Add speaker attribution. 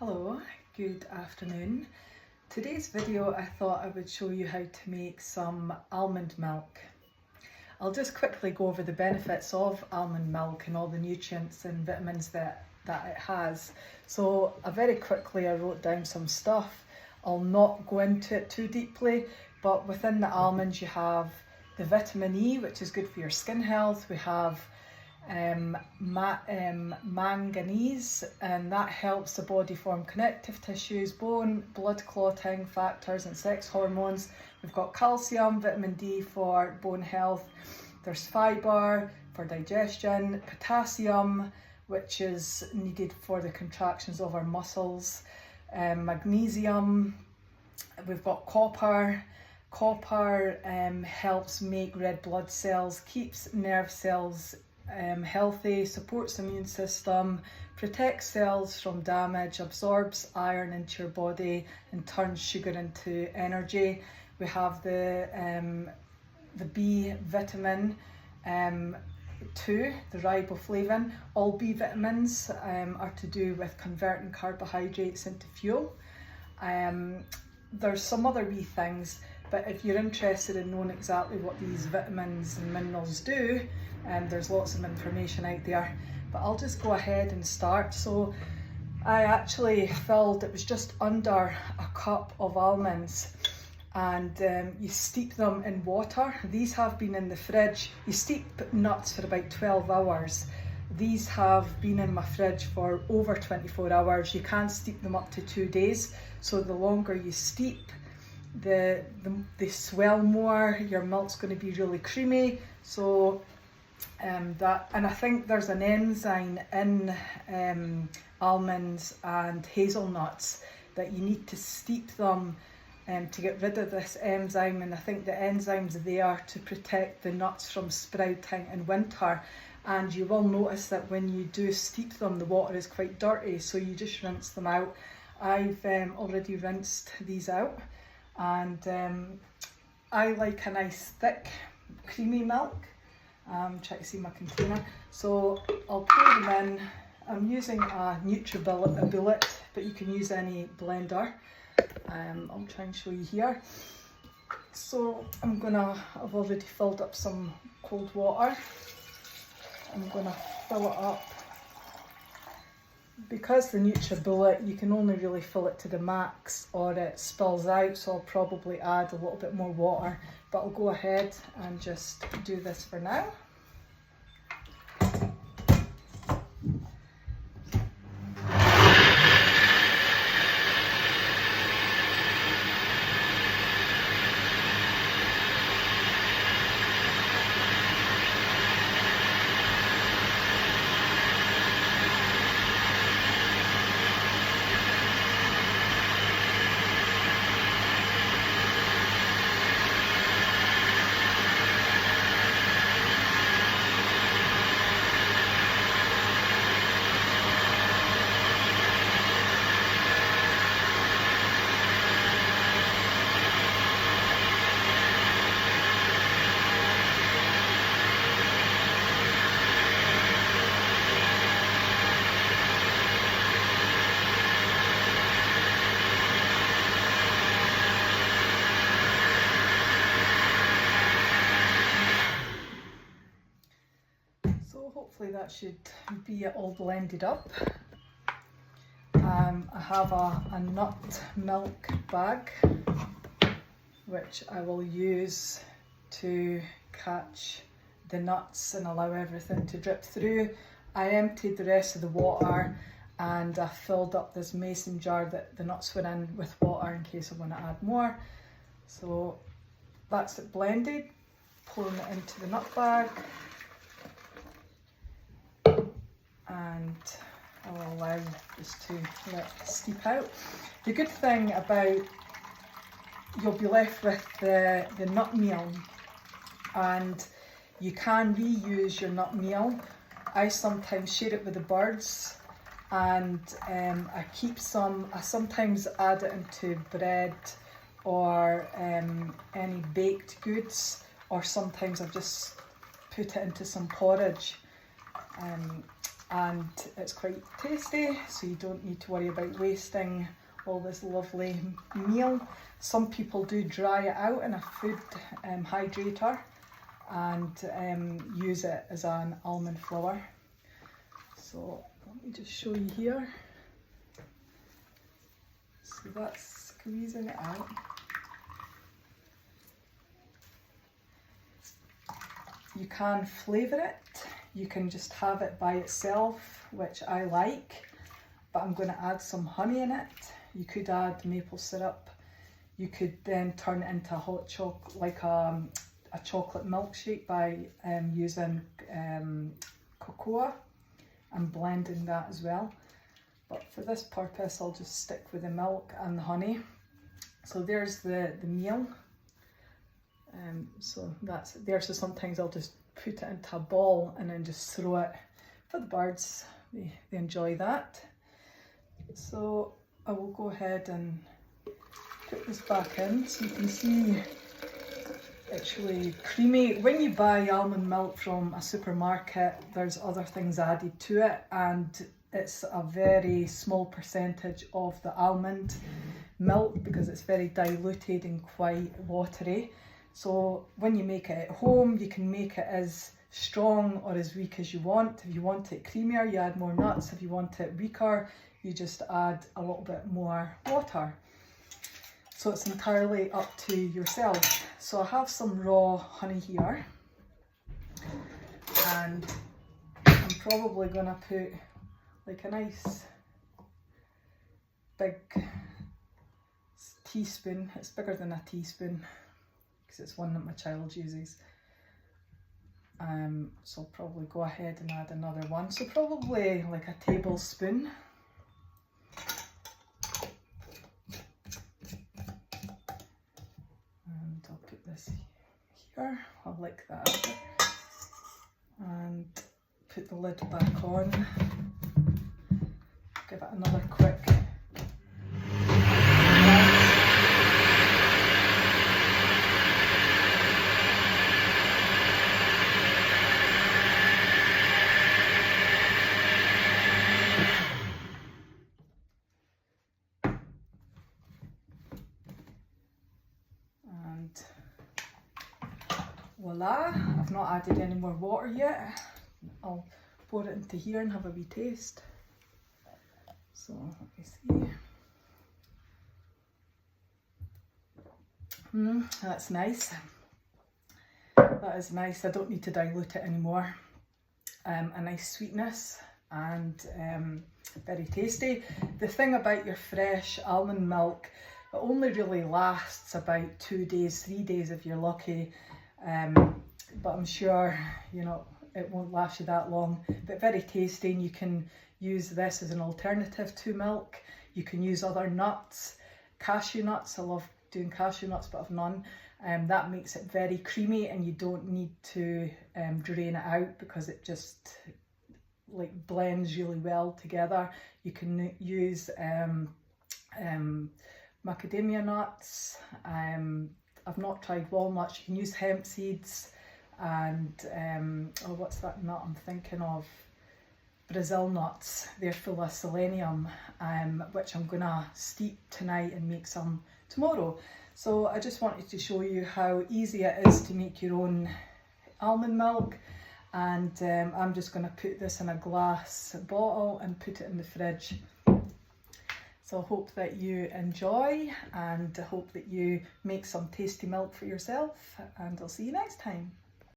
Speaker 1: Hello, good afternoon. Today's video I thought I would show you how to make some almond milk. I'll just quickly go over the benefits of almond milk and all the nutrients and vitamins that it has. So very quickly I wrote down some stuff. I'll not go into it too deeply, but within the almonds you have the vitamin E, which is good for your skin health. We have manganese, and that helps the body form connective tissues, bone, blood clotting factors and sex hormones. We've got calcium, vitamin D for bone health. There's fibre for digestion, potassium, which is needed for the contractions of our muscles, magnesium. We've got copper. Copper helps make red blood cells, keeps nerve cells healthy, supports the immune system, protects cells from damage, absorbs iron into your body and turns sugar into energy. We have the B vitamin 2, the riboflavin. All B vitamins are to do with converting carbohydrates into fuel. There's some other wee things, but if you're interested in knowing exactly what these vitamins and minerals do, there's lots of information out there, but I'll just go ahead and start. So I actually filled, it was just under a cup of almonds, and you steep them in water. These have been in the fridge. You steep nuts for about 12 hours. These have been in my fridge for over 24 hours. You can steep them up to 2 days. So the longer you steep, they swell more, your milk's going to be really creamy. So and I think there's an enzyme in almonds and hazelnuts that you need to steep them to get rid of this enzyme, and I think the enzyme's there to protect the nuts from sprouting in winter. And you will notice that when you do steep them, the water is quite dirty, so you just rinse them out. I've already rinsed these out, and I like a nice thick creamy milk. Try to see my container. So I'll pour them in. I'm using a NutriBullet, but you can use any blender. I'll try and show you here. So I've already filled up some cold water. I'm gonna fill it up. Because the NutriBullet, you can only really fill it to the max or it spills out, so I'll probably add a little bit more water, but I'll go ahead and just do this for now. Hopefully that should be it all blended up. I have a nut milk bag which I will use to catch the nuts and allow everything to drip through. I emptied the rest of the water and I filled up this mason jar that the nuts were in with water in case I want to add more. So that's it blended, pouring it into the nut bag. And I'll allow this to let it steep out. The good thing about, you'll be left with the nut meal, and you can reuse your nut meal. I sometimes share it with the birds, and I keep some. I sometimes add it into bread or any baked goods, or sometimes I just put it into some porridge. and it's quite tasty, so you don't need to worry about wasting all this lovely meal. Some people do dry it out in a food hydrator and use it as an almond flour. So let me just show you here. So that's squeezing it out. You can flavour it, you can just have it by itself, which I like, but I'm going to add some honey in it. You could add maple syrup, you could then turn it into a hot chocolate, like a chocolate milkshake by using cocoa and blending that as well. But for this purpose I'll just stick with the milk and the honey. So there's the meal. So that's there. So sometimes I'll just put it into a ball and then just throw it for the birds. They enjoy that. So I will go ahead and put this back in so you can see it's really creamy. When you buy almond milk from a supermarket, there's other things added to it, and it's a very small percentage of the almond milk because it's very diluted and quite watery. So when you make it at home, you can make it as strong or as weak as you want. If you want it creamier, you add more nuts. If you want it weaker, you just add a little bit more water. So it's entirely up to yourself. So I have some raw honey here, and I'm probably going to put like a nice big teaspoon. It's bigger than a teaspoon, it's one that my child uses. So I'll probably go ahead and add another one. So probably like a tablespoon. And I'll put this here. I'll lick that up. And put the lid back on. Give it another quick voila. I've not added any more water yet. I'll pour it into here and have a wee taste. So let me see. That's nice. That is nice. I don't need to dilute it anymore. A nice sweetness and very tasty. The thing about your fresh almond milk, it only really lasts about 2 days, 3 days if you're lucky. But I'm sure, you know, it won't last you that long, but very tasty, and you can use this as an alternative to milk. You can use other nuts, cashew nuts. I love doing cashew nuts, but I've none. That makes it very creamy, and you don't need to drain it out because it just like blends really well together. You can use macadamia nuts. I've not tried walnuts. You can use hemp seeds and oh, what's that nut I'm thinking of? Brazil nuts. They're full of selenium, which I'm gonna steep tonight and make some tomorrow. So I just wanted to show you how easy it is to make your own almond milk, and I'm just gonna put this in a glass bottle and put it in the fridge. So I hope that you enjoy, and I hope that you make some tasty milk for yourself, and I'll see you next time.